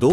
2